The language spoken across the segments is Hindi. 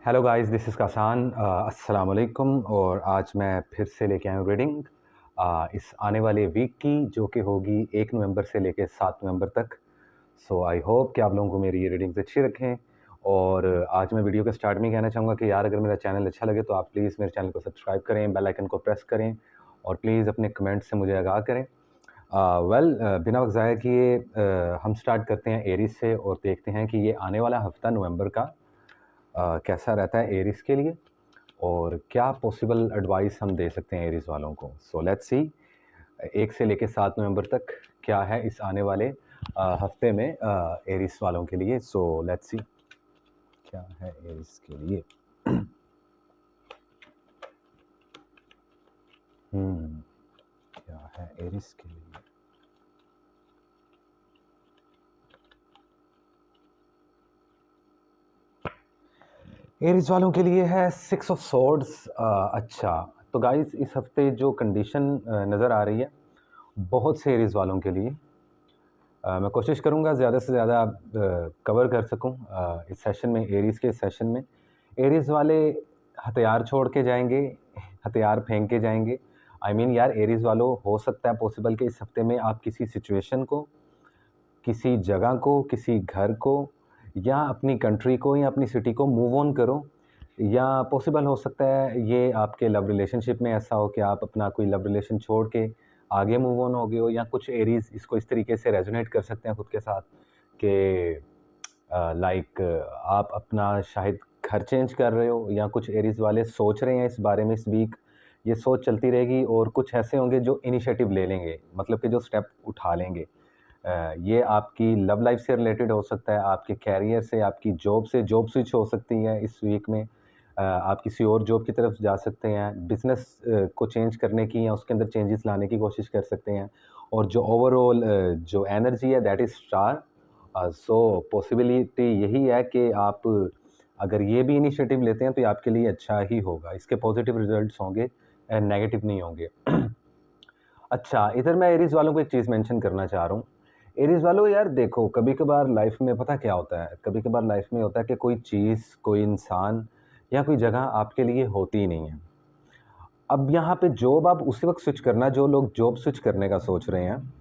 Hello guys, this is Kasan. अस्सलाम वालेकुम। और आज मैं फिर से लेके आया हूँ रीडिंग इस आने वाले वीक की, जो कि होगी 1 नवंबर से लेके 7 नवंबर तक। सो आई होप कि आप लोगों को मेरी ये रीडिंग्स अच्छी रखें। और आज मैं वीडियो के स्टार्ट में ही कहना चाहूँगा कि यार, अगर मेरा चैनल अच्छा लगे तो आप प्लीज़ मेरे चैनल को सब्सक्राइब करें, बेल आइकन को प्रेस करें और प्लीज़ अपने कमेंट से मुझे आगाह करें। बिना वक्त ज़ाया किए हम स्टार्ट करते हैं एरीज़ से और देखते हैं कि ये आने वाला हफ्ता नवंबर का कैसा रहता है एरीज़ के लिए और क्या पॉसिबल एडवाइस हम दे सकते हैं एरीज़ वालों को। सो लेट्स सी 1 से लेके 7 नवंबर तक क्या है इस आने वाले हफ्ते में एरीज़ वालों के लिए। सो लेट्स सी क्या है एरीज़ के लिए। क्या है एरीज़ के लिए। एरीज़ वालों के लिए है 6 ऑफ सॉर्ड्स। अच्छा, तो गाइस इस हफ्ते जो कंडीशन नज़र आ रही है बहुत से एरीज़ वालों के लिए, मैं कोशिश करूँगा ज़्यादा से ज़्यादा कवर कर सकूँ इस सेशन में, एरीज़ के सेशन में। एरीज़ वाले हथियार छोड़ के जाएंगे, हथियार फेंक के जाएंगे। आई मीन यार, एरीज़ वालों, हो सकता है पॉसिबल कि इस हफ्ते में आप किसी सिचुएशन को, किसी जगह को, किसी घर को या अपनी कंट्री को या अपनी सिटी को मूव ऑन करो। या पॉसिबल हो सकता है ये आपके लव रिलेशनशिप में ऐसा हो कि आप अपना कोई लव रिलेशन छोड़ के आगे मूव ऑन हो गए हो, या कुछ एरीज़ इसको इस तरीके से रेजोनेट कर सकते हैं खुद के साथ कि लाइक आप अपना शायद घर चेंज कर रहे हो, या कुछ एरीज़ वाले सोच रहे हैं इस बारे में इस वीक। ये सोच चलती रहेगी और कुछ ऐसे होंगे जो इनिशिएटिव ले लेंगे, मतलब कि जो स्टेप उठा लेंगे। ये आपकी लव लाइफ से रिलेटेड हो सकता है, आपके कैरियर से, आपकी जॉब से, जॉब स्विच हो सकती है इस वीक में। आप किसी और जॉब की तरफ जा सकते हैं, बिज़नेस को चेंज करने की या उसके अंदर चेंजेस लाने की कोशिश कर सकते हैं। और जो ओवरऑल जो एनर्जी है that is star. So possibility यही है कि आप अगर ये भी इनिशिएटिव लेते हैं तो ये आपके लिए अच्छा ही होगा, इसके पॉजिटिव रिजल्ट्स होंगे, नेगेटिव नहीं होंगे। अच्छा, इधर मैं एरीज़ वालों को एक चीज़ मेंशन करना चाह रहा हूँ। एरीज़ वालों, यार देखो, कभी-कभार लाइफ़ में पता क्या होता है, कभी-कभार लाइफ़ में होता है कि कोई चीज़, कोई इंसान या कोई जगह आपके लिए होती ही नहीं है। अब यहाँ पे जॉब आप उसी वक़्त स्विच करना, जो लोग जॉब स्विच करने का सोच रहे हैं,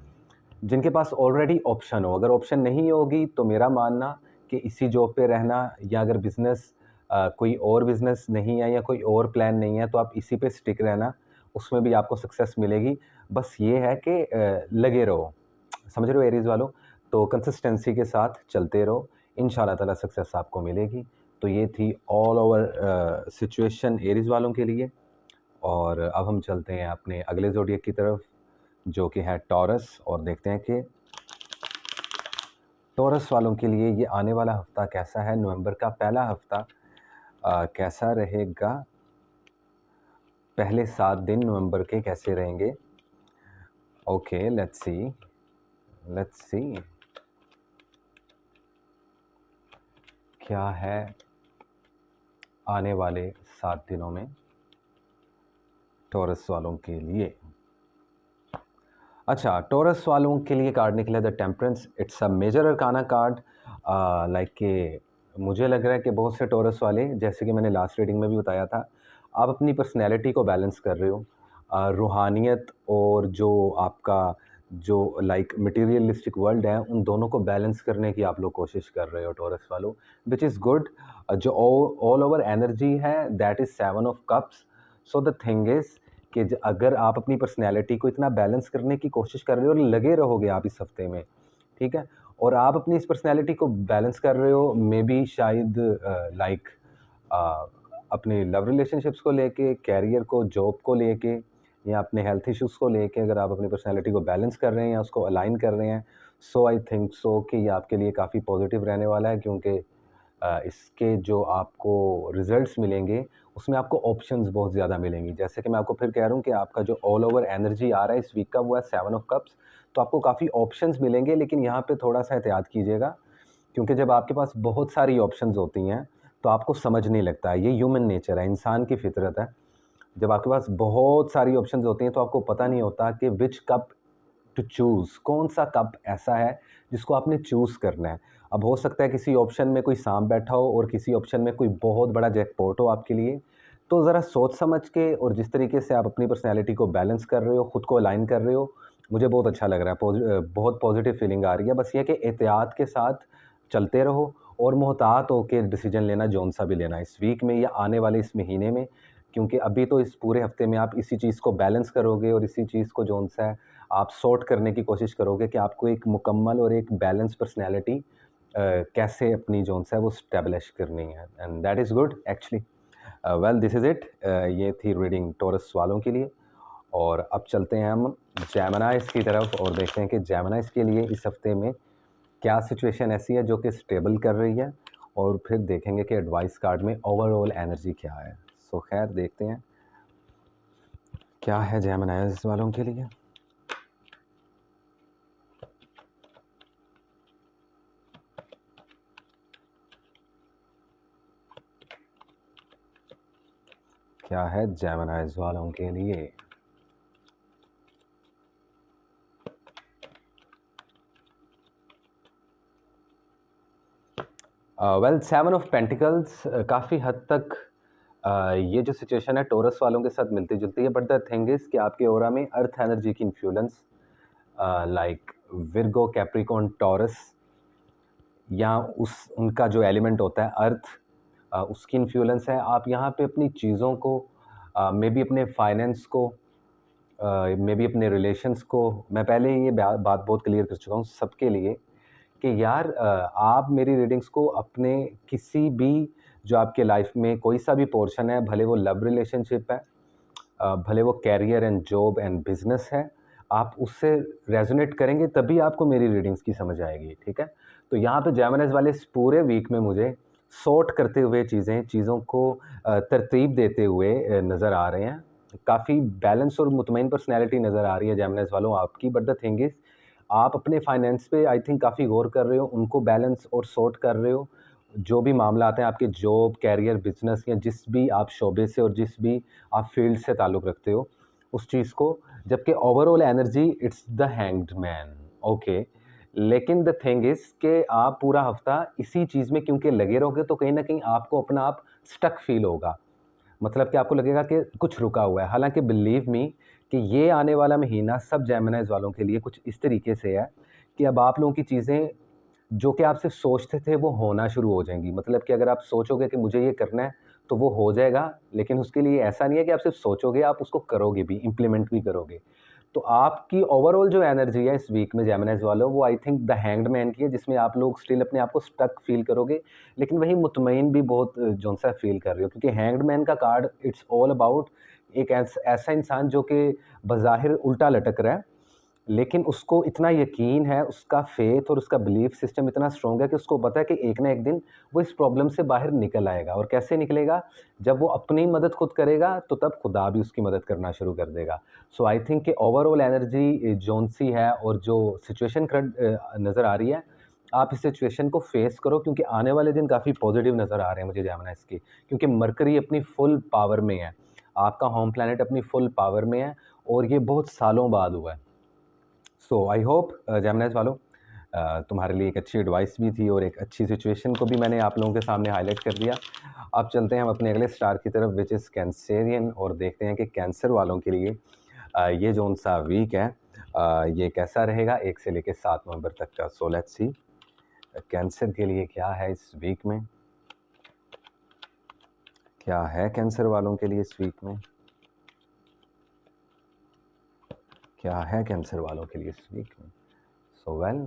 जिनके पास ऑलरेडी ऑप्शन हो। अगर ऑप्शन नहीं होगी तो मेरा मानना कि इसी जॉब पे रहना, या अगर बिज़नेस कोई और बिज़नेस नहीं है या कोई और प्लान नहीं है तो आप इसी पे स्टिक रहना, उसमें भी आपको सक्सेस मिलेगी। बस ये है कि लगे रहो, समझ रहे हो एरीज़ वालों? तो कंसिस्टेंसी के साथ चलते रहो, इंशाल्लाह ताला सक्सेस आपको मिलेगी। तो ये थी ऑल ओवर सिचुएशन एरीज़ वालों के लिए। और अब हम चलते हैं अपने अगले ज़ोडिएक की तरफ, जो कि है टॉरस, और देखते हैं कि टॉरस वालों के लिए ये आने वाला हफ्ता कैसा है। नवंबर का पहला हफ्ता कैसा रहेगा, पहले 7 दिन नवंबर के कैसे रहेंगे। ओके, लेट्स सी क्या है आने वाले 7 दिनों में टॉरस वालों के लिए। अच्छा, टॉरस वालों के लिए कार्ड निकला the temperance. It's a major arcana card. Like कि मुझे लग रहा है कि बहुत से टॉरस वाले, जैसे कि मैंने लास्ट रीडिंग में भी बताया था, आप अपनी पर्सनैलिटी को बैलेंस कर रहे हो। रूहानियत और जो आपका जो लाइक मटीरियलिस्टिक वर्ल्ड है, उन दोनों को बैलेंस करने की आप लोग कोशिश कर रहे हो टॉरस वालों, विच इज़ गुड। जो ऑल ओवर एनर्जी है that is 7 of cups. So the thing is कि अगर आप अपनी पर्सनैलिटी को इतना बैलेंस करने की कोशिश कर रहे हो और लगे रहोगे आप इस हफ्ते में, ठीक है, और आप अपनी इस पर्सनैलिटी को बैलेंस कर रहे हो, मे बी शायद लाइक अपने लव रिलेशनशिप्स को लेके, कैरियर को, जॉब को लेके, या अपने हेल्थ इश्यूज़ को लेके, अगर आप अपनी पर्सनैलिटी को बैलेंस कर रहे हैं या उसको अलाइन कर रहे हैं, सो आई थिंक सो कि ये आपके लिए काफ़ी पॉजिटिव रहने वाला है, क्योंकि इसके जो आपको रिज़ल्ट्स मिलेंगे उसमें आपको ऑप्शंस बहुत ज़्यादा मिलेंगी। जैसे कि मैं आपको फिर कह रहा हूँ कि आपका जो ऑल ओवर एनर्जी आ रहा है इस वीक का, वो है 7 ऑफ कप्स। तो आपको काफ़ी ऑप्शंस मिलेंगे, लेकिन यहाँ पे थोड़ा-सा एहतियात कीजिएगा, क्योंकि जब आपके पास बहुत सारी ऑप्शंस होती हैं तो आपको समझ नहीं लगता है। ये ह्यूमन नेचर है, इंसान की फितरत है। जब आपके पास बहुत सारी ऑप्शंस होती हैं तो आपको पता नहीं होता कि विच कप टू चूज़, कौन सा कप ऐसा है जिसको आपने चूज़ करना है। अब हो सकता है किसी ऑप्शन में कोई सांप बैठा हो और किसी ऑप्शन में कोई बहुत बड़ा जैकपॉट हो आपके लिए। तो ज़रा सोच समझ के और जिस तरीके से आप अपनी पर्सनैलिटी को बैलेंस कर रहे हो, खुद को अलाइन कर रहे हो, मुझे बहुत अच्छा लग रहा है। बहुत पॉजिटिव फीलिंग आ रही है। बस ये कि एहतियात के साथ चलते रहो और मोहतात होकर डिसीजन लेना, जौन सा भी लेना इस वीक में या आने वाले इस महीने में, क्योंकि अभी तो इस पूरे हफ्ते में आप इसी चीज़ को बैलेंस करोगे और इसी चीज़ को जौन सा है आप सॉर्ट करने की कोशिश करोगे कि आपको एक मुकम्मल और एक बैलेंस पर्सनैलिटी कैसे अपनी जौन सा है वो स्टैब्लिश करनी है, and that is good actually. Well this is it. ये थी रीडिंग टॉरस वालों के लिए। और अब चलते हैं हम जेमिनाइज़ की तरफ और देखते हैं कि जेमिनाइज़ के लिए इस हफ्ते में क्या सिचुएशन ऐसी है जो कि स्टेबल कर रही है, और फिर देखेंगे कि एडवाइस कार्ड में ओवरऑल एनर्जी क्या है। सो खैर देखते हैं क्या है जेमिनाइज़ वालों के लिए। क्या है जेमिनाइज़ वालों के लिए। वेल 7 ऑफ पेंटिकल्स काफ़ी हद तक ये जो सिचुएशन है टॉरस वालों के साथ मिलती जुलती है, बट द थिंग इज़ कि आपके ऑरा में अर्थ एनर्जी की influence like Virgo, Capricorn, taurus, या उनका जो एलिमेंट होता है अर्थ, उसकी इन्फ्लुएंस है। आप यहाँ पे अपनी चीज़ों को, मे बी अपने फाइनेंस को, मे बी अपने रिलेशंस को, मैं पहले ही ये बात बहुत क्लियर कर चुका हूँ सबके लिए कि यार आप मेरी रीडिंग्स को अपने किसी भी जो आपके लाइफ में कोई सा भी पोर्शन है, भले वो लव रिलेशनशिप है, भले वो career and job and business है, आप उससे रेजोनेट करेंगे तभी आपको मेरी रीडिंग्स की समझ आएगी, ठीक है। तो यहाँ पे जेमिनीज वाले इस पूरे वीक में मुझे सॉर्ट करते हुए चीज़ों को तरतीब देते हुए नज़र आ रहे हैं। काफ़ी बैलेंस और मुतमईन पर्सनैलिटी नज़र आ रही है जेमिनीज वालों आपकी, बट द थिंग इज़ आप अपने फाइनेंस पे आई थिंक काफ़ी गौर कर रहे हो, उनको बैलेंस और सॉर्ट कर रहे हो। जो भी मामला आते हैं आपके जॉब, कैरियर, बिजनेस या जिस भी आप शोबे से और जिस भी आप फील्ड से ताल्लुक़ रखते हो उस चीज़ को, जबकि overall energy it's the hanged man, okay. लेकिन द थिंग इज़ कि आप पूरा हफ्ता इसी चीज़ में क्योंकि लगे रहोगे तो कहीं ना कहीं आपको अपना आप स्टक फील होगा, मतलब कि आपको लगेगा कि कुछ रुका हुआ है। हालांकि बिलीव मी कि ये आने वाला महीना सब जेमिनीज वालों के लिए कुछ इस तरीके से है कि अब आप लोगों की चीज़ें जो कि आप सिर्फ सोचते थे वो होना शुरू हो जाएंगी। मतलब कि अगर आप सोचोगे कि मुझे ये करना है तो वो हो जाएगा, लेकिन उसके लिए ऐसा नहीं है कि आप सिर्फ सोचोगे, आप उसको करोगे भी, इम्प्लीमेंट भी करोगे। तो आपकी ओवरऑल जो एनर्जी है इस वीक में जेमिनीज वालों, वो I think the hanged man की है, जिसमें आप लोग स्टिल अपने आप को स्टक फील करोगे, लेकिन वही मुतमईन भी बहुत जो सा फील कर रहे हो, क्योंकि हैंग्ड मैन का कार्ड इट्स ऑल अबाउट एक ऐसा इंसान जो कि बज़ाहिर उल्टा लटक रहा है, लेकिन उसको इतना यकीन है, उसका फेथ और उसका बिलीफ सिस्टम इतना स्ट्रॉन्ग है कि उसको पता है कि एक ना एक दिन वो इस प्रॉब्लम से बाहर निकल आएगा। और कैसे निकलेगा? जब वो अपनी मदद खुद करेगा तो तब खुदा भी उसकी मदद करना शुरू कर देगा। सो आई थिंक कि ओवरऑल एनर्जी जौन सी है और जो सिचुएशन नज़र आ रही है, आप इस सिचुएशन को फेस करो, क्योंकि आने वाले दिन काफ़ी पॉजिटिव नज़र आ रहे हैं मुझे जेमिनी की, क्योंकि मरकरी अपनी फुल पावर में है, आपका होम प्लैनेट अपनी फुल पावर में है, और ये बहुत सालों बाद हुआ है। सो आई होप जेमिनीज वालों तुम्हारे लिए एक अच्छी एडवाइस भी थी और एक अच्छी सिचुएशन को भी मैंने आप लोगों के सामने हाईलाइट कर दिया। अब चलते हैं हम अपने अगले स्टार की तरफ, विच इज़ कैंसेरियन, और देखते हैं कि कैंसर वालों के लिए ये जो सा वीक है ये कैसा रहेगा 1 से लेकर 7 नवंबर तक का। सो लेट्स सी कैंसर के लिए क्या है इस वीक में, क्या है कैंसर वालों के लिए इस वीक में, क्या है कैंसर वालों के लिए इस वीक में। So well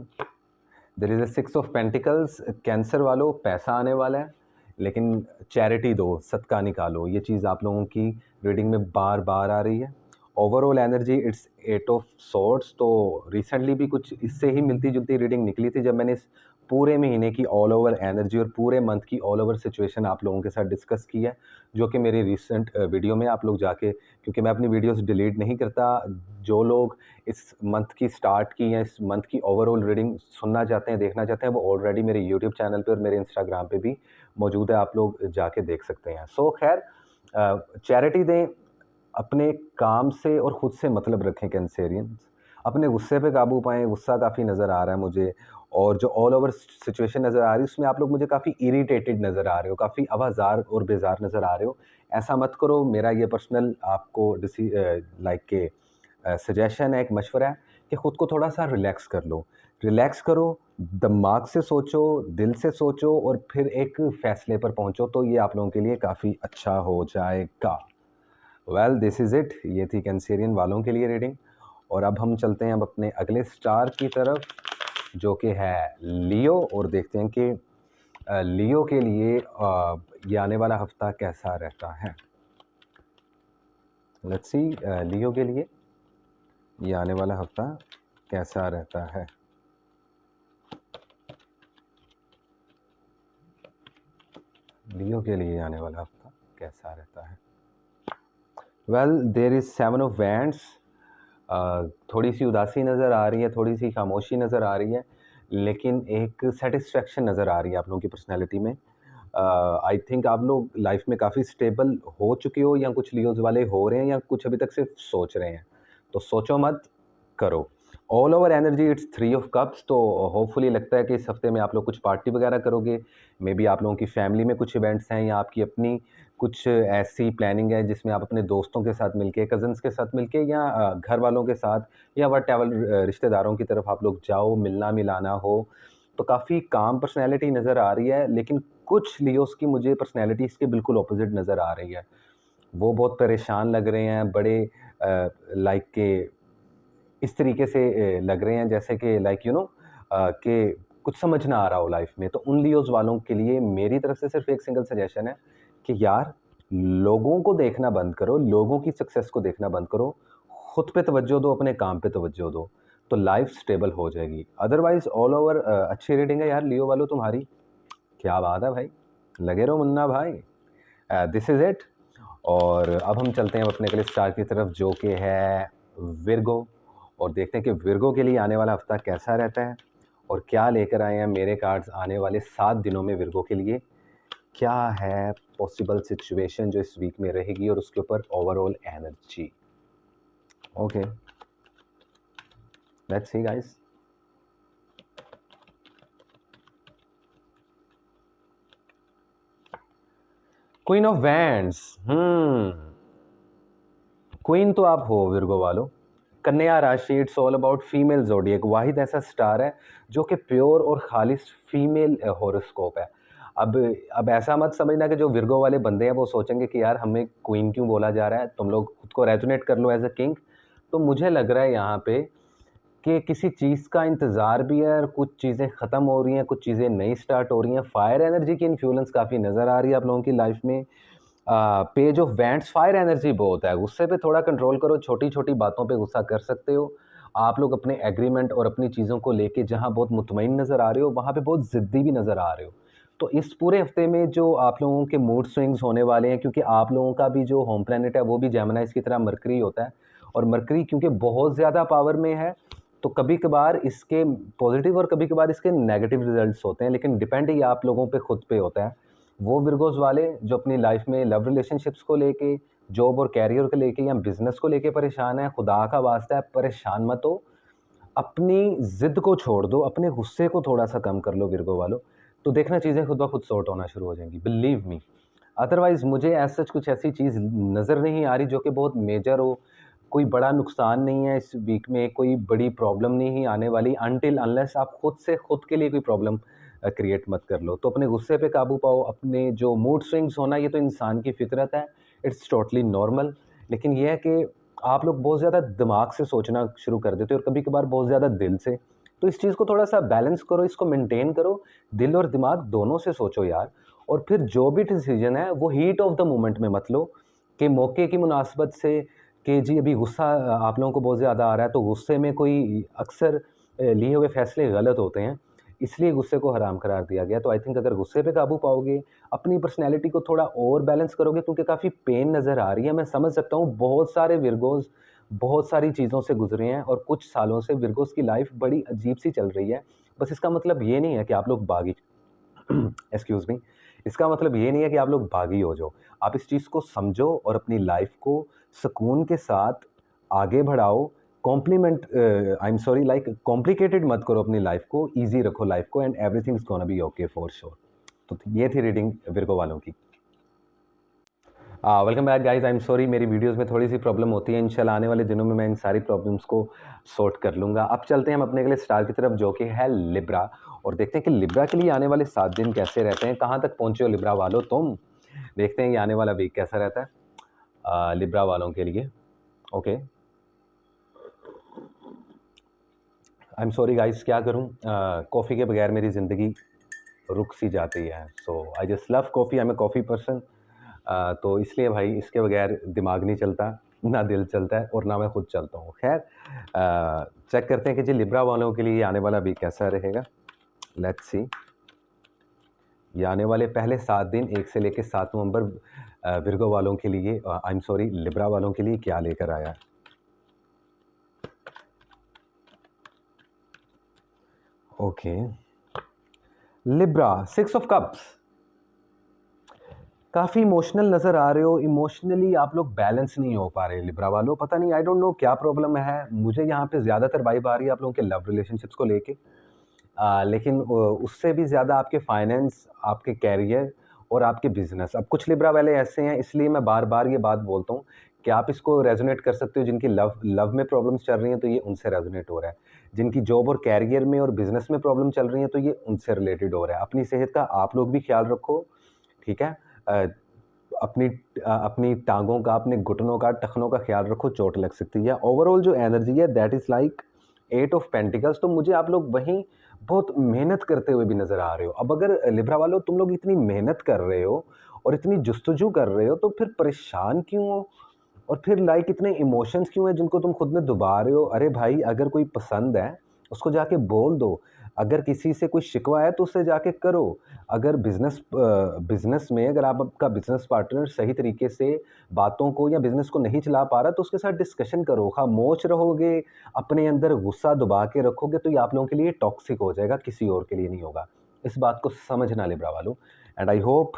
there is a 6 of pentacles. Cancer वालों पैसा आने वाला है, लेकिन चैरिटी दो, सदका निकालो, ये चीज़ आप लोगों की रीडिंग में बार बार आ रही है। Overall energy it's 8 of swords. तो रिसेंटली भी कुछ इससे ही मिलती जुलती रीडिंग निकली थी जब मैंने इस पूरे महीने की ऑल ओवर एनर्जी और पूरे मंथ की ऑल ओवर सिचुएशन आप लोगों के साथ डिस्कस की है, जो कि मेरी रिसेंट वीडियो में आप लोग जाके, क्योंकि मैं अपनी वीडियोस डिलीट नहीं करता, जो लोग इस मंथ की स्टार्ट की या इस मंथ की ओवरऑल रीडिंग सुनना चाहते हैं, देखना चाहते हैं, वो ऑलरेडी मेरे यूट्यूब चैनल पे और मेरे इंस्टाग्राम पे भी मौजूद है, आप लोग जाके देख सकते हैं। सो खैर चैरिटी दें, अपने काम से और ख़ुद से मतलब रखें कैंसेरियंस, अपने गुस्से पे काबू पाएँ, गुस्सा काफ़ी नज़र आ रहा है मुझे, और जो ऑल ओवर सिचुएशन नज़र आ रही है उसमें आप लोग मुझे काफ़ी इरिटेटेड नज़र आ रहे हो, काफ़ी आवाज़ार और बेजार नज़र आ रहे हो। ऐसा मत करो। मेरा ये पर्सनल आपको लाइक के सजेशन है, एक मशवरा है कि ख़ुद को थोड़ा सा रिलैक्स कर लो। रिलैक्स करो, दिमाग से सोचो, दिल से सोचो और फिर एक फ़ैसले पर पहुँचो, तो ये आप लोगों के लिए काफ़ी अच्छा हो जाएगा। Well this is it. ये थी कैंसेरियन वालों के लिए रीडिंग। और अब हम चलते हैं अब अपने अगले स्टार की तरफ, जो कि है लियो, और देखते हैं कि लियो के लिए ये आने वाला हफ्ता कैसा रहता है। लेट्स सी लियो के लिए ये आने वाला हफ्ता कैसा रहता है। लियो के लिए आने वाला हफ्ता कैसा रहता है। Well there is 7 of wands. थोड़ी सी उदासी नज़र आ रही है, थोड़ी सी खामोशी नज़र आ रही है, लेकिन एक सेटिस्फेक्शन नज़र आ रही है आप लोगों की पर्सनैलिटी में। आई थिंक आप लोग लाइफ में काफ़ी स्टेबल हो चुके हो, या कुछ लियोज वाले हो रहे हैं, या कुछ अभी तक सिर्फ सोच रहे हैं। तो सोचो मत, करो। All over energy it's 3 of cups. तो होपफुली लगता है कि इस हफ्ते में आप लोग कुछ पार्टी वगैरह करोगे। मे बी आप लोगों की फैमिली में कुछ इवेंट्स हैं, या आपकी अपनी कुछ ऐसी प्लानिंग है जिसमें आप अपने दोस्तों के साथ मिलके, कज़न्स के साथ मिलके, या घर वालों के साथ, या व्हाटएवर रिश्तेदारों की तरफ आप लोग जाओ, मिलना मिलाना हो। तो काफ़ी काम पर्सनैलिटी नज़र आ रही है, लेकिन कुछ लियोस की मुझे पर्सनैलिटी इसके बिल्कुल ऑपोजिट नज़र आ रही है। वो बहुत परेशान लग रहे हैं, बड़े लाइक के इस तरीके से लग रहे हैं जैसे कि लाइक यू नो कि कुछ समझ ना आ रहा हो लाइफ में। तो उन लियोज वालों के लिए मेरी तरफ से सिर्फ एक सिंगल सजेशन है कि यार, लोगों को देखना बंद करो, लोगों की सक्सेस को देखना बंद करो, खुद पे तवज्जो दो, अपने काम पे तवज्जो दो, तो लाइफ स्टेबल हो जाएगी। अदरवाइज ऑल ओवर अच्छी रीडिंग है यार लियो वालों तुम्हारी। क्या बात है भाई, लगे रहो मुन्ना भाई। This is it. और अब हम चलते हैं अपने अगले स्टार की तरफ, जो कि है विर्गो, और देखते हैं कि विर्गो के लिए आने वाला हफ्ता कैसा रहता है, और क्या लेकर आए हैं मेरे कार्ड्स आने वाले 7 दिनों में विर्गो के लिए। क्या है पॉसिबल सिचुएशन जो इस वीक में रहेगी, और उसके ऊपर overall energy. Okay, let's see guys. Queen of wands. Queen तो आप हो विर्गो वालों। कन्या राशि, it's all about female zodiac. वाहिद ऐसा स्टार है जो कि प्योर और खालिस फीमेल हॉरोस्कोप है। अब ऐसा मत समझना कि जो विर्गो वाले बंदे हैं वो सोचेंगे कि यार हमें क्वीन क्यों बोला जा रहा है, तुम लोग खुद को रेजोनेट कर लो एज अ किंग। तो मुझे लग रहा है यहाँ पे कि किसी चीज़ का इंतज़ार भी है, और कुछ चीज़ें ख़त्म हो रही हैं, कुछ चीज़ें नई स्टार्ट हो रही हैं। फायर एनर्जी की इन्फ्लुएंस काफ़ी नज़र आ रही है आप लोगों की लाइफ में। Page of wands, fire energy बहुत है। गुस्से पे थोड़ा कंट्रोल करो, छोटी छोटी बातों पे गुस्सा कर सकते हो आप लोग। अपने एग्रीमेंट और अपनी चीज़ों को लेके जहाँ बहुत मुतमईन नज़र आ रहे हो, वहाँ पे बहुत ज़िद्दी भी नज़र आ रहे हो। तो इस पूरे हफ्ते में जो आप लोगों के मूड स्विंग्स होने वाले हैं, क्योंकि आप लोगों का भी जो होम प्लैनेट है वो भी जेमिनाइज की तरह मरकरी होता है, और मरकरी क्योंकि बहुत ज़्यादा पावर में है, तो कभी कभार इसके पॉजिटिव और कभी कभार इसके नेगेटिव रिजल्ट्स होते हैं, लेकिन डिपेंड ये आप लोगों पे खुद पे होता है। वो विर्गोस वाले जो अपनी लाइफ में लव रिलेशनशिप्स को लेके, जॉब और कैरियर को लेके, या बिजनेस को लेके परेशान है, खुदा का वास्ता है परेशान मत हो। अपनी ज़िद को छोड़ दो, अपने गुस्से को थोड़ा सा कम कर लो विर्गो वालों, तो देखना चीज़ें खुद ब खुद सॉर्ट होना शुरू हो जाएंगी, बिलीव मी। अदरवाइज़ मुझे एज सच कुछ ऐसी चीज़ नज़र नहीं आ रही जो कि बहुत मेजर हो। कोई बड़ा नुकसान नहीं है इस वीक में, कोई बड़ी प्रॉब्लम नहीं आने वाली, अनटिल अनलेस आप खुद से खुद के लिए कोई प्रॉब्लम क्रिएट मत कर लो। तो अपने गुस्से पे काबू पाओ। अपने जो मूड स्विंग्स होना, ये तो इंसान की फितरत है, इट्स टोटली नॉर्मल। लेकिन ये है कि आप लोग बहुत ज़्यादा दिमाग से सोचना शुरू कर देते हो, और कभी कभार बहुत ज़्यादा दिल से। तो इस चीज़ को थोड़ा सा बैलेंस करो, इसको मेंटेन करो। दिल और दिमाग दोनों से सोचो यार। और फिर जो भी डिसीजन है वो हीट ऑफ द मोमेंट में मत लो, कि मौके की मुनासबत से, कि जी अभी गुस्सा आप लोगों को बहुत ज़्यादा आ रहा है, तो गुस्से में कोई अक्सर लिए हुए फैसले गलत होते हैं, इसलिए गुस्से को हराम करार दिया गया। तो आई थिंक अगर गुस्से पे काबू पाओगे, अपनी पर्सनैलिटी को थोड़ा और बैलेंस करोगे, क्योंकि काफ़ी पेन नज़र आ रही है। मैं समझ सकता हूँ, बहुत सारे विर्गोज़ बहुत सारी चीज़ों से गुजरे हैं, और कुछ सालों से विर्गोज़ की लाइफ बड़ी अजीब सी चल रही है। बस इसका मतलब ये नहीं है कि आप लोग बागी एक्सक्यूज़ मी, इसका मतलब ये नहीं है कि आप लोग बागी हो जाओ। आप इस चीज़ को समझो और अपनी लाइफ को सुकून के साथ आगे बढ़ाओ, compliment I am sorry like complicated मत करो अपनी लाइफ को, ईजी रखो लाइफ को and everything is gonna be okay for sure. तो ये थी रीडिंग विर्गो वालों की। Welcome back guys, I am sorry मेरी वीडियोस में थोड़ी सी प्रॉब्लम होती है। इंशाल्लाह आने वाले दिनों में मैं इन सारी प्रॉब्लम्स को सॉर्ट कर लूँगा। अब चलते हैं हम अपने अगले स्टार की तरफ जो कि है लिब्रा, और देखते हैं कि लिब्रा के लिए आने वाले 7 दिन कैसे रहते हैं। कहाँ तक पहुँचे हो लिब्रा वालों तुम? देखते हैं ये आने वाला वीक कैसा रहता है लिब्रा वालों के लिए। Okay, I am sorry guys, क्या करूँ, कॉफ़ी के बगैर मेरी ज़िंदगी रुक सी जाती है। So I just love coffee, I am a coffee person. तो इसलिए भाई इसके बगैर दिमाग नहीं चलता, ना दिल चलता है और ना मैं खुद चलता हूँ। खैर चेक करते हैं कि जी लिब्रा वालों के लिए आने वाला वीक कैसा रहेगा। लेट्स सी ये आने वाले पहले 7 दिन 1 से लेकर 7 नवंबर विर्गो वालों के लिए, आई एम सॉरी लिब्रा वालों के लिए क्या लेकर आया है। ओके, लिब्रा 6 ऑफ कप्स, काफ़ी इमोशनल नज़र आ रहे हो। इमोशनली आप लोग बैलेंस नहीं हो पा रहे लिब्रा वालों, पता नहीं, आई डोंट नो क्या प्रॉब्लम है। मुझे यहाँ पे ज़्यादातर वाइब आ रही है आप लोगों के लव रिलेशनशिप्स को लेके, लेकिन उससे भी ज़्यादा आपके फाइनेंस, आपके कैरियर और आपके बिजनेस। अब कुछ लिब्रा वाले ऐसे हैं, इसलिए मैं बार बार ये बात बोलता हूँ कि आप इसको रेजोनेट कर सकते हो। जिनकी लव में प्रॉब्लम्स चल रही हैं तो ये उनसे रेजोनेट हो रहा है, जिनकी जॉब और कैरियर में और बिजनेस में प्रॉब्लम चल रही है तो ये उनसे रिलेटेड हो रहा है। अपनी सेहत का आप लोग भी ख्याल रखो, ठीक है। अ, अपनी अपनी टाँगों का, अपने घुटनों का, टखनों का ख्याल रखो, चोट लग सकती है। ओवरऑल जो एनर्जी है that is like 8 of pentacles. तो मुझे आप लोग वहीं बहुत मेहनत करते हुए भी नज़र आ रहे हो। अब अगर लिब्रा वालों तुम लोग इतनी मेहनत कर रहे हो और इतनी जुस्तजू कर रहे हो तो फिर परेशान क्यों हो? और फिर लाइक इतने इमोशंस क्यों हैं जिनको तुम खुद में दबा रहे हो? अरे भाई, अगर कोई पसंद है उसको जाके बोल दो। अगर किसी से कोई शिकवा है तो उससे जाके करो। अगर बिज़नेस में अगर आपका बिज़नेस पार्टनर सही तरीके से बातों को या बिज़नेस को नहीं चला पा रहा तो उसके साथ डिस्कशन करो। खामोश रहोगे, अपने अंदर गुस्सा दबा के रखोगे तो ये आप लोगों के लिए टॉक्सिक हो जाएगा, किसी और के लिए नहीं होगा। इस बात को समझना लिब्रा वालों, एंड आई होप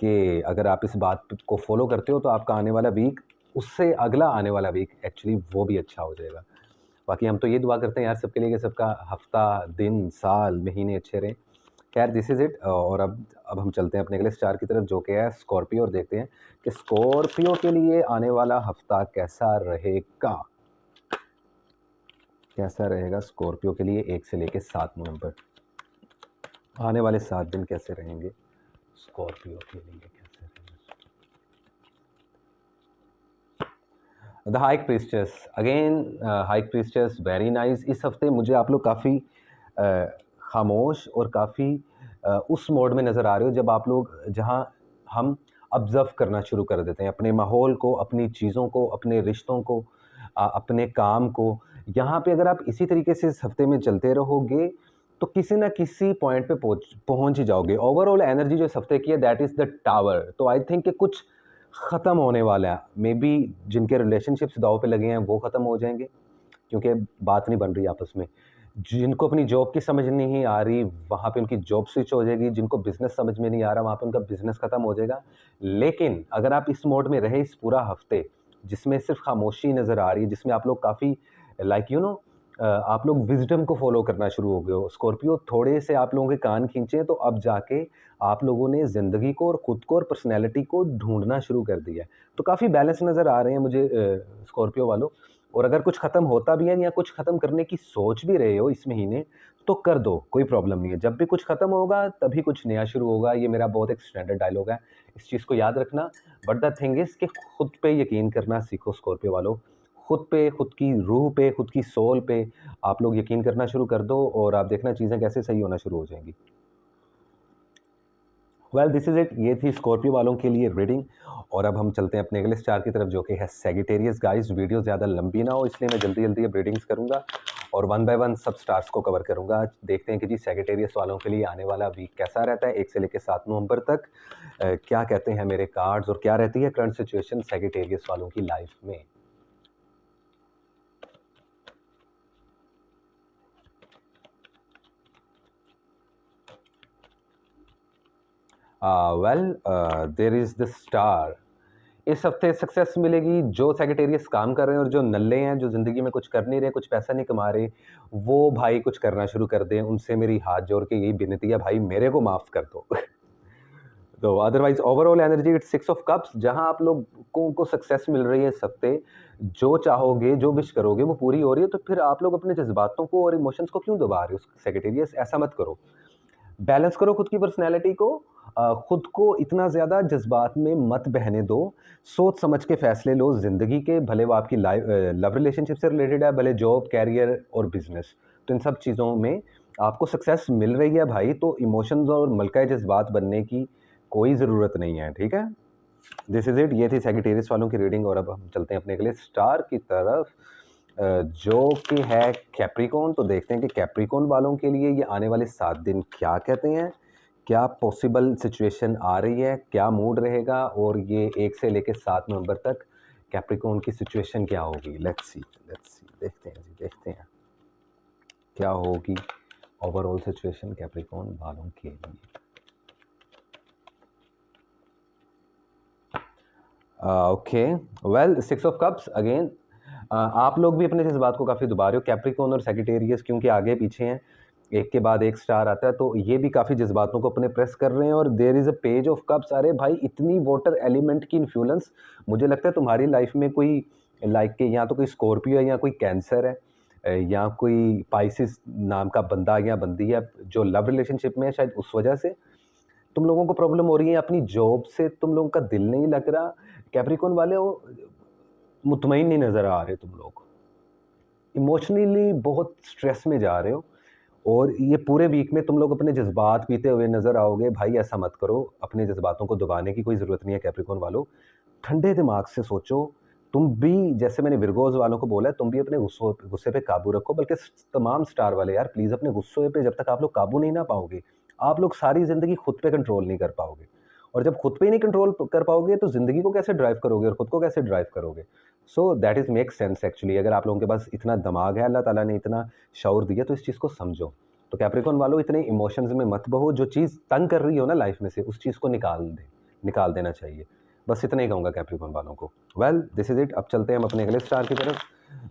कि अगर आप इस बात को फॉलो करते हो तो आपका आने वाला वीक, उससे अगला आने वाला वीक एक्चुअली वो भी अच्छा हो जाएगा। बाकी हम तो ये दुआ करते हैं यार सबके लिए कि सबका हफ्ता, दिन, साल, महीने अच्छे रहें। खैर दिस इज़ इट, और अब हम चलते हैं अपने अगले स्टार की तरफ जो कि है स्कॉर्पियो, और देखते हैं कि स्कॉर्पियो के लिए आने वाला हफ्ता कैसा रहेगा। कैसा रहेगा स्कॉर्पियो के लिए 1 से लेकर 7 नवंबर, आने वाले 7 दिन कैसे रहेंगे स्कॉर्पियो के लिए, कैसे रहेंगे। The hike priestess again, hike priestess very nice. इस हफ्ते मुझे आप लोग काफ़ी खामोश और काफ़ी उस मोड में नज़र आ रहे हो जब आप लोग, जहाँ हम ऑब्ज़र्व करना शुरू कर देते हैं अपने माहौल को, अपनी चीज़ों को, अपने रिश्तों को, अपने काम को। यहाँ पे अगर आप इसी तरीके से इस हफ्ते में चलते रहोगे तो किसी ना किसी पॉइंट पे पहुँच ही जाओगे। ओवरऑल एनर्जी जो इस हफ्ते की है दैट इज़ द टावर। तो आई थिंक कि कुछ ख़त्म होने वाला है। मे बी जिनके रिलेशनशिप्स दाँव पे लगे हैं वो ख़त्म हो जाएँगे क्योंकि बात नहीं बन रही आपस में। जिनको अपनी जॉब की समझ नहीं आ रही वहाँ पे उनकी जॉब स्विच हो जाएगी। जिनको बिज़नेस समझ में नहीं आ रहा वहाँ पे उनका बिज़नेस ख़त्म हो जाएगा। लेकिन अगर आप इस मोड में रहे इस पूरा हफ्ते, जिसमें सिर्फ़ खामोशी नज़र आ रही है, जिसमें आप लोग काफ़ी लाइक यू नो आप लोग विज़डम को फ़ॉलो करना शुरू हो गए हो। स्कॉर्पियो थोड़े से आप लोगों के कान खींचे तो अब जाके आप लोगों ने ज़िंदगी को और खुद को और पर्सनैलिटी को ढूँढना शुरू कर दिया है। तो काफ़ी बैलेंस नज़र आ रहे हैं मुझे स्कॉर्पियो वालों। और अगर कुछ ख़त्म होता भी है या कुछ ख़त्म करने की सोच भी रहे हो इस महीने, तो कर दो, कोई प्रॉब्लम नहीं है। जब भी कुछ ख़त्म होगा तभी कुछ नया शुरू होगा। ये मेरा बहुत एक स्टैंडर्ड डायलॉग है, इस चीज़ को याद रखना। बट द थिंग इज़ कि खुद पे यकीन करना सीखो स्कॉर्पियो वालों। खुद पे, खुद की रूह पे, खुद की सोल पे आप लोग यकीन करना शुरू कर दो और आप देखना चीज़ें कैसे सही होना शुरू हो जाएँगी। वेल दिस इज़ इट, ये थी स्कॉर्पियो वालों के लिए रीडिंग। और अब हम चलते हैं अपने अगले स्टार की तरफ जो कि है सैजिटेरियस। गाइस वीडियो ज़्यादा लंबी ना हो इसलिए मैं जल्दी जल्दी अब रीडिंग्स करूँगा और वन बाय वन सब स्टार्स को कवर करूँगा। देखते हैं कि जी सैजिटेरियस वालों के लिए आने वाला वीक कैसा रहता है 1 से लेकर 7 नवंबर तक। क्या कहते हैं मेरे कार्ड्स और क्या रहती है करंट सिचुएशन सैजिटेरियस वालों की लाइफ में। Well, there is the star. इस हफ्ते सक्सेस मिलेगी। जो सेक्रेटेरियस काम कर रहे हैं और जो नल्ले हैं, जो ज़िंदगी में कुछ कर नहीं रहे, कुछ पैसा नहीं कमा रहे, वो भाई कुछ करना शुरू कर दें। उनसे मेरी हाथ जोड़ के यही विनती है, भाई मेरे को माफ़ कर दो। तो otherwise overall energy it's 6 of cups. जहां आप लोगों को सक्सेस मिल रही है इस हफ्ते, जो चाहोगे, जो विश करोगे वो पूरी हो रही है, तो फिर आप लोग अपने जज्बातों को और इमोशंस को क्यों दबा रहे हो सेक्रेटेरियस? ऐसा मत करो। बैलेंस करो खुद की पर्सनैलिटी को। खुद को इतना ज़्यादा जज्बात में मत बहने दो। सोच समझ के फैसले लो ज़िंदगी के, भले वो आपकी लव रिलेशनशिप से रिलेटेड है, भले जॉब, कैरियर और बिजनेस। तो इन सब चीज़ों में आपको सक्सेस मिल रही है भाई, तो इमोशंस और मलका जज्बात बनने की कोई ज़रूरत नहीं है, ठीक है? This is it. ये थी सेक्रेटेरियस वालों की रीडिंग, और अब हम चलते हैं अपने अगले स्टार की तरफ, जो कि है कैप्रिकॉन। तो देखते हैं कि कैप्रिकॉन वालों के लिए ये आने वाले 7 दिन क्या कहते हैं, क्या पॉसिबल सिचुएशन आ रही है, क्या मूड रहेगा, और ये 1 से लेकर 7 नवंबर तक कैप्रिकॉन की सिचुएशन क्या होगी। लेट्स सी, देखते हैं जी, देखते हैं क्या होगी ओवरऑल सिचुएशन कैप्रिकॉन वालों के लिए। Okay, well 6 of cups again. आप लोग भी अपने जज्बात को काफ़ी दबा रहे हो, कैप्रिकॉन और सेक्रेटेरियस क्योंकि आगे पीछे हैं, एक के बाद एक स्टार आता है, तो ये भी काफ़ी जज्बातों को अपने प्रेस कर रहे हैं। और there is a page of cups. अरे भाई, इतनी वाटर एलिमेंट की इन्फ्लुएंस, मुझे लगता है तुम्हारी लाइफ में कोई लाइक के या तो कोई स्कॉर्पियो है, या कोई कैंसर है, या कोई पाइसिस नाम का बंदा या बंदी है जो लव रिलेशनशिप में है, शायद उस वजह से तुम लोगों को प्रॉब्लम हो रही है। अपनी जॉब से तुम लोगों का दिल नहीं लग रहा। कैप्रिकॉन वाले हो, मुतमईन नहीं नज़र आ रहे तुम लोग, इमोशनली बहुत स्ट्रेस में जा रहे हो, और ये पूरे वीक में तुम लोग अपने जज्बात पीते हुए नज़र आओगे। भाई ऐसा मत करो, अपने जज्बातों को दबाने की कोई ज़रूरत नहीं है कैप्रिकॉन वालों। ठंडे दिमाग से सोचो। तुम भी, जैसे मैंने विरगोज वालों को बोला है, तुम भी अपने गुस्से पे काबू रखो। बल्कि तमाम स्टार वाले यार, प्लीज़ अपने गुस्से पे जब तक आप लोग काबू नहीं ना पाओगे, आप लोग सारी ज़िंदगी खुद पे कंट्रोल नहीं कर पाओगे। और जब खुद पे ही नहीं कंट्रोल कर पाओगे, तो ज़िंदगी को कैसे ड्राइव करोगे और खुद को कैसे ड्राइव करोगे? So that is make sense actually. अगर आप लोगों के पास इतना दिमाग है, अल्लाह ताला ने इतना शऊर दिया, तो इस चीज़ को समझो। तो कैप्रिकॉन वालों, इतने इमोशंस में मत बहो। जो चीज़ तंग कर रही हो ना लाइफ में से, उस चीज़ को निकाल देना चाहिए। बस इतना ही कहूँगा कैप्रिकॉन वालों को। Well this is it. अब चलते हैं हम अपने अगले स्टार की तरफ,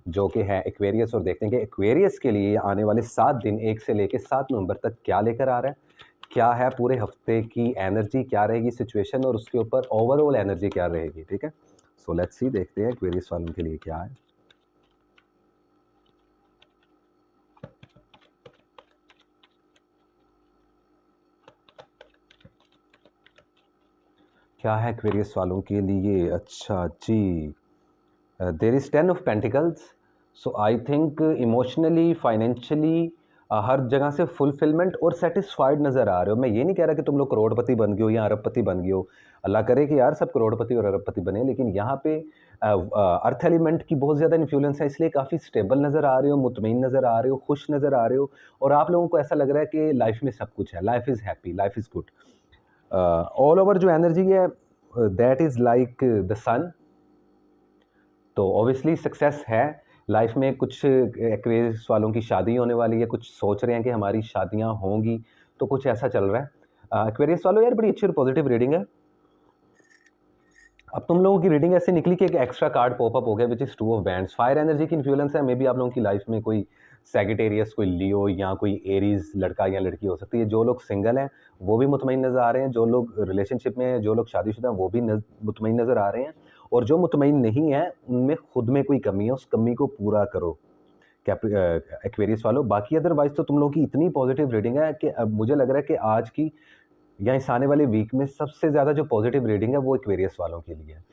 जो कि है एक्वेरियस, और देखते हैं कि एक्वेरियस के लिए आने वाले 7 दिन 1 से लेकर 7 नवंबर तक क्या लेकर आ रहा है, क्या है पूरे हफ्ते की एनर्जी, क्या रहेगी सिचुएशन, और उसके ऊपर ओवरऑल एनर्जी क्या रहेगी, ठीक है? सो लेट्स सी, देखते हैं एक्वेरियस वालों के लिए क्या है। क्या है एक्वेरियस वालों के लिए? अच्छा जी, there is 10 of pentacles. So I think emotionally, financially, हर जगह से फुलफिलमेंट और सेटिस्फाइड नज़र आ रहे हो। मैं ये नहीं कह रहा कि तुम लोग करोड़पति बन गए हो या अरबपति बन गए हो। अल्लाह करे कि यार सब करोड़पति और अरबपति बने, लेकिन यहाँ पे अर्थ एलिमेंट की बहुत ज़्यादा इन्फ्लुएंस है, इसलिए काफ़ी स्टेबल नज़र आ रहे हो, मुतमईन नज़र आ रहे हो, खुश नज़र आ रहे हो, और आप लोगों को ऐसा लग रहा है कि लाइफ में सब कुछ है, life is happy, life is good. All over जो एनर्जी है, दैट इज़ लाइक द सन। तो ऑब्वियसली सक्सेस है लाइफ में। कुछ एक्वेरियस वालों की शादी होने वाली है, कुछ सोच रहे हैं कि हमारी शादियां होंगी, तो कुछ ऐसा चल रहा है। एक्वेरियस वालों यार, बड़ी अच्छी और पॉजिटिव रीडिंग है। अब तुम लोगों की रीडिंग ऐसे निकली कि एक एक्स्ट्रा कार्ड पॉपअप हो गया, which is 2 of bands. Fire energy की इन्फ्लुएंस है। मे बी आप लोगों की लाइफ में कोई सैगिटेरियस, कोई लियो, या कोई एरीज लड़का या लड़की हो सकती है। जो लोग सिंगल हैं वो भी मुतमईन नज़र आ रहे हैं, जो लोग रिलेशनशिप में हैं, जो लोग शादीशुदा हैं, वो भी मुतमईन नज़र आ रहे हैं, और जो मुतमईन नहीं है उनमें खुद में कोई कमी है, उस कमी को पूरा करो एक्वेरियस वालों। बाकी अदरवाइज तो तुम लोगों की इतनी पॉजिटिव रीडिंग है कि अब मुझे लग रहा है कि आज की या इस आने वाले वीक में सबसे ज़्यादा जो पॉजिटिव रीडिंग है वो एक्वेरियस वालों के लिए है।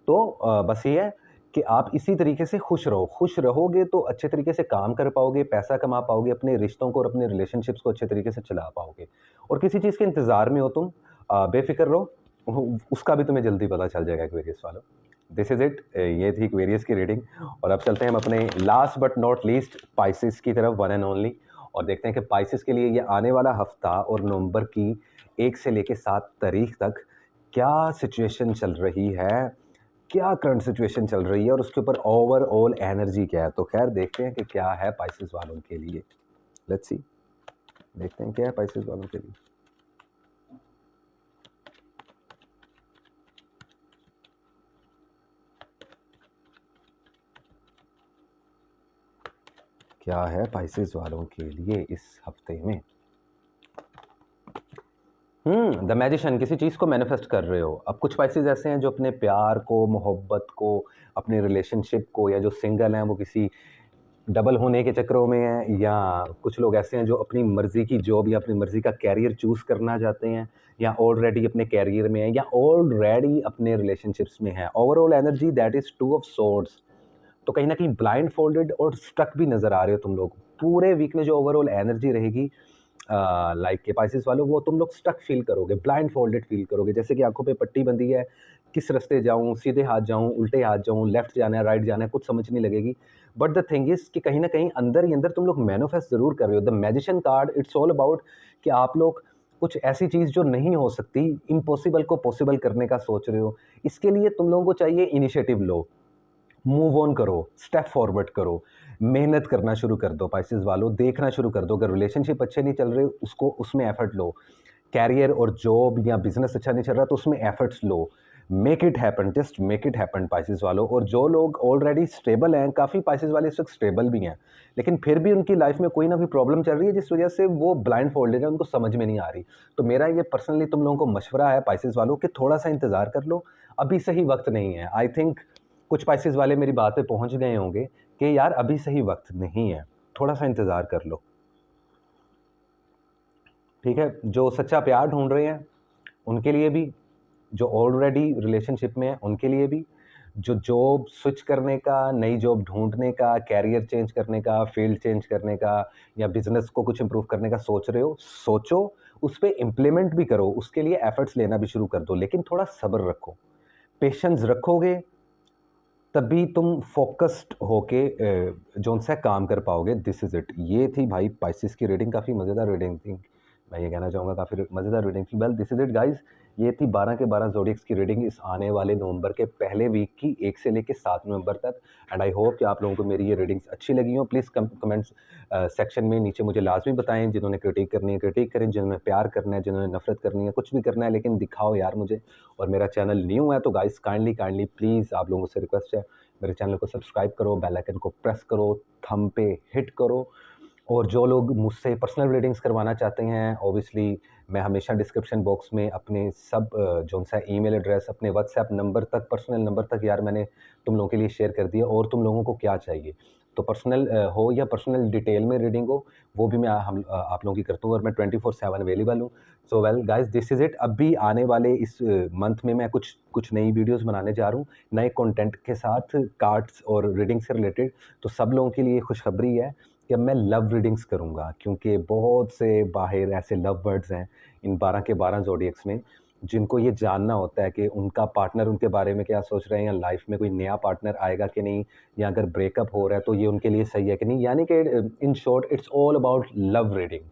तो बस ये है कि आप इसी तरीके से खुश रहो। खुश रहोगे तो अच्छे तरीके से काम कर पाओगे, पैसा कमा पाओगे, अपने रिश्तों को और अपने रिलेशनशिप्स को अच्छे तरीके से चला पाओगे। और किसी चीज़ के इंतज़ार में हो तुम, बेफ़िक्र रहो, उसका भी तुम्हें जल्दी पता चल जाएगा एक्वेरियस वालों। This is it. ये थी एक्वेरियस की रीडिंग, और अब चलते हैं हम अपने last but not least Pisces की तरफ, वन एंड ओनली, और देखते हैं कि पाइसेस के लिए ये आने वाला हफ्ता और नवंबर की 1 से लेकर 7 तारीख तक क्या सिचुएशन चल रही है, क्या करंट सिचुएशन चल रही है, और उसके ऊपर ओवरऑल एनर्जी क्या है। तो खैर देखते हैं कि क्या है पाइसेस वालों के लिए। लेट्स सी, देखते हैं क्या है पाइसेस वालों के लिए। क्या है पाइसेस वालों के लिए इस हफ्ते में। द मैजिशियन, किसी चीज़ को मैनिफेस्ट कर रहे हो। अब कुछ पाइसेस ऐसे हैं जो अपने प्यार को, मोहब्बत को, अपने रिलेशनशिप को, या जो सिंगल हैं वो किसी डबल होने के चक्करों में हैं, या कुछ लोग ऐसे हैं जो अपनी मर्ज़ी की जॉब या अपनी मर्ज़ी का कैरियर चूज़ करना चाहते हैं, या ऑलरेडी अपने कैरियर में हैं, या ऑलरेडी अपने रिलेशनशिप्स में हैं। Overall energy that is 2 of swords. तो कहीं न कहीं ब्लाइंड फोल्डेड और स्टक भी नज़र आ रहे हो तुम लोग। पूरे वीक में जो ओवरऑल एनर्जी रहेगी लाइक के पाइसेस वालों, वो तुम लोग स्टक फील करोगे, ब्लाइंड फोल्डेड फील करोगे, जैसे कि आंखों पे पट्टी बंधी है, किस रास्ते जाऊँ, सीधे हाथ जाऊँ, उल्टे हाथ जाऊँ, लेफ्ट जाना है, राइट जाना है, कुछ समझ नहीं लगेगी। बट द थिंग इज़ कि कहीं न कहीं अंदर ही अंदर तुम लोग मैनिफेस्ट ज़रूर कर रहे हो। The magician card it's all about कि आप लोग कुछ ऐसी चीज़ जो नहीं हो सकती, इम्पॉसिबल को पॉसिबल करने का सोच रहे हो। इसके लिए तुम लोगों को चाहिए इनिशिएटिव लो, मूव ऑन करो, स्टेप फॉरवर्ड करो, मेहनत करना शुरू कर दो पाइसेस वालों, देखना शुरू कर दो। अगर रिलेशनशिप अच्छे नहीं चल रहे, उसको उसमें एफर्ट लो। कैरियर और जॉब या बिजनेस अच्छा नहीं चल रहा, तो उसमें efforts low. Make it happen, just make it happen Pisces वालों। और जो लोग ऑलरेडी स्टेबल हैं, काफ़ी पाइसेस वाले इस वक्त स्टेबल भी हैं, लेकिन फिर भी उनकी लाइफ में कोई ना कोई प्रॉब्लम चल रही है जिस वजह से वो ब्लाइंड फोल्डेड है, उनको समझ में नहीं आ रही। तो मेरा ये पर्सनली तुम लोगों को मशवरा है पाइसेस वालों कि थोड़ा सा इंतज़ार कर लो, अभी सही वक्त नहीं है। आई थिंक कुछ पाइसेस वाले मेरी बात पे पहुंच गए होंगे कि यार अभी सही वक्त नहीं है, थोड़ा सा इंतज़ार कर लो। ठीक है, जो सच्चा प्यार ढूंढ रहे हैं उनके लिए भी, जो ऑलरेडी रिलेशनशिप में है उनके लिए भी, जो जॉब स्विच करने का, नई जॉब ढूंढने का, कैरियर चेंज करने का, फील्ड चेंज करने का, या बिजनेस को कुछ इंप्रूव करने का सोच रहे हो, सोचो, उस पर इम्प्लीमेंट भी करो, उसके लिए एफर्ट्स लेना भी शुरू कर दो, लेकिन थोड़ा सब्र रखो। पेशेंस रखोगे तभी तुम फोकस्ड होके जो उनसे काम कर पाओगे। This is it. ये थी भाई पाइसेस की रीडिंग, काफ़ी मज़ेदार रीडिंग थी, मैं ये कहना चाहूँगा, काफ़ी मज़ेदार रीडिंग थी। Well this is it guys, ये थी 12 के 12 ज़ोडिएक्स की रीडिंग इस आने वाले नवंबर के पहले वीक की, 1 से लेके 7 नवंबर तक। एंड आई होप कि आप लोगों को मेरी ये रीडिंग्स अच्छी लगी हो। प्लीज़ कमेंट्स सेक्शन में नीचे मुझे लाजमी बताएं, जिन्होंने क्रिटिक करनी है क्रिटिक करें, जिन्होंने प्यार करना है, जिन्होंने नफरत करनी है, कुछ भी करना है, लेकिन दिखाओ यार मुझे। और मेरा चैनल न्यू है तो गाइस काइंडली प्लीज़ आप लोगों से रिक्वेस्ट है, मेरे चैनल को सब्सक्राइब करो, बेल आइकन को प्रेस करो, थंब पे हिट करो। और जो लोग मुझसे पर्सनल रीडिंग्स करवाना चाहते हैं, ऑब्वियसली मैं हमेशा डिस्क्रिप्शन बॉक्स में अपने सब जो सा ईमेल एड्रेस, अपने व्हाट्सएप नंबर तक, पर्सनल नंबर तक यार मैंने तुम लोगों के लिए शेयर कर दिया। और तुम लोगों को क्या चाहिए, तो पर्सनल हो या पर्सनल डिटेल में रीडिंग हो, वो भी मैं आप लोगों की करता हूँ, और मैं 24/7 अवेलेबल हूँ। So well guys this is it. अब भी आने वाले इस मंथ में मैं कुछ नई वीडियोस बनाने जा रहा हूँ, नए कंटेंट के साथ, कार्ड्स और रीडिंग से रिलेटेड। तो सब लोगों के लिए खुशखबरी है कि अब मैं लव रीडिंग्स करूँगा, क्योंकि बहुत से बाहर ऐसे लव वर्ड्स हैं इन 12 के 12 ज़ोडिएक्स में, जिनको ये जानना होता है कि उनका पार्टनर उनके बारे में क्या सोच रहे हैं, या लाइफ में कोई नया पार्टनर आएगा कि नहीं, या अगर ब्रेकअप हो रहा है तो ये उनके लिए सही है कि नहीं। यानी कि in short it's all about love reading.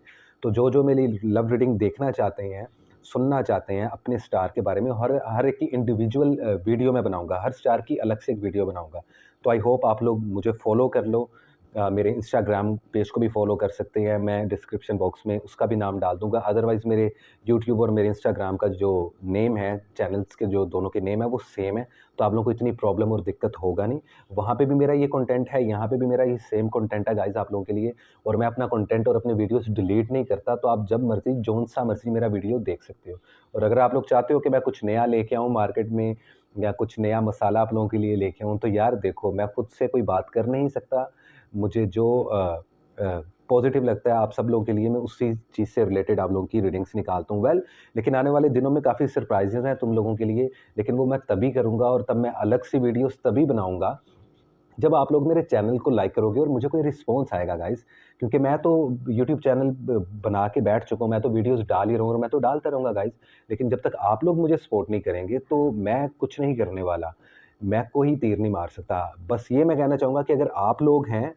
तो जो मेरी लव रीडिंग देखना चाहते हैं, सुनना चाहते हैं अपने स्टार के बारे में, हर एक की इंडिविजुअल वीडियो मैं बनाऊंगा, हर स्टार की अलग से एक वीडियो बनाऊंगा। तो आई होप आप लोग मुझे फॉलो कर लो, मेरे इंस्टाग्राम पेज को भी फॉलो कर सकते हैं, मैं डिस्क्रिप्शन बॉक्स में उसका भी नाम डाल दूंगा। अदरवाइज़ मेरे यूट्यूब और मेरे इंस्टाग्राम का जो नेम है, चैनल्स के जो दोनों के नेम है वो सेम है, तो आप लोगों को इतनी प्रॉब्लम और दिक्कत होगा नहीं। वहाँ पे भी मेरा ये कंटेंट है, यहाँ पे भी मेरा ये सेम कंटेंट है गाइस आप लोगों के लिए। और मैं अपना कंटेंट और अपने वीडियोस डिलीट नहीं करता, तो आप जब मर्जी जौन सा मर्जी मेरा वीडियो देख सकते हो। और अगर आप लोग चाहते हो कि मैं कुछ नया लेके आऊँ मार्केट में, या कुछ नया मसाला आप लोगों के लिए लेके आऊँ, तो यार देखो मैं खुद से कोई बात कर नहीं सकता, मुझे जो पॉजिटिव लगता है आप सब लोगों के लिए, मैं उसी चीज़ से रिलेटेड आप लोगों की रीडिंग्स निकालता हूँ। वेल लेकिन आने वाले दिनों में काफ़ी सरप्राइजेज़ हैं तुम लोगों के लिए, लेकिन वो मैं तभी करूँगा, और तब मैं अलग सी वीडियोस तभी बनाऊँगा जब आप लोग मेरे चैनल को लाइक करोगे और मुझे कोई रिस्पॉन्स आएगा गाइस। क्योंकि मैं तो यूट्यूब चैनल बना के बैठ चुका हूँ, मैं तो वीडियोस डाल ही रहा हूँ, और मैं तो डालता रहूँगा गाइस। लेकिन जब तक आप लोग मुझे सपोर्ट नहीं करेंगे तो मैं कुछ नहीं करने वाला, मैं कोई तीर नहीं मार सकता। बस ये मैं कहना चाहूँगा कि अगर आप लोग हैं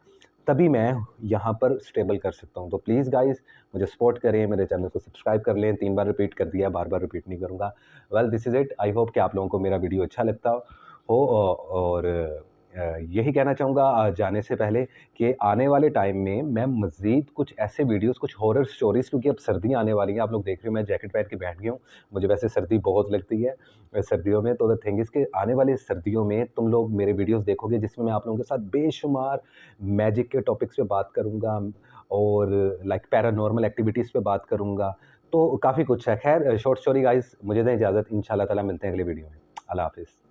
तभी मैं यहाँ पर स्टेबल कर सकता हूँ। तो प्लीज़ गाइस मुझे सपोर्ट करें, मेरे चैनल को सब्सक्राइब कर लें। 3 बार रिपीट कर दिया, बार-बार रिपीट नहीं करूँगा। Well this is it. I hope कि आप लोगों को मेरा वीडियो अच्छा लगता हो, और यही कहना चाहूँगा जाने से पहले कि आने वाले टाइम में मैं मज़ीद कुछ ऐसे वीडियोज़, कुछ हॉरर स्टोरीज़, क्योंकि अब सर्दियाँ आने वाली हैं, आप लोग देख रहे हो मैं जैकेट पहन के बैठ गया हूँ। मुझे वैसे सर्दी बहुत लगती है सर्दियों में, तो द थिंग इज़ कि आने वाले सर्दियों में तुम लोग मेरे वीडियोज़ देखोगे जिसमें मैं आप लोगों के साथ बेशुमार मैजिक के टॉपिक्स पे बात करूँगा और लाइक पैरानॉर्मल एक्टिविटीज़ पे बात करूँगा, तो काफ़ी कुछ है। खैर शॉर्ट स्टोरी गाइज़, मुझे दें इजाज़त, इंशाल्लाह ताला मिलते हैं अगले वीडियो में। अल्लाह हाफ़िज़।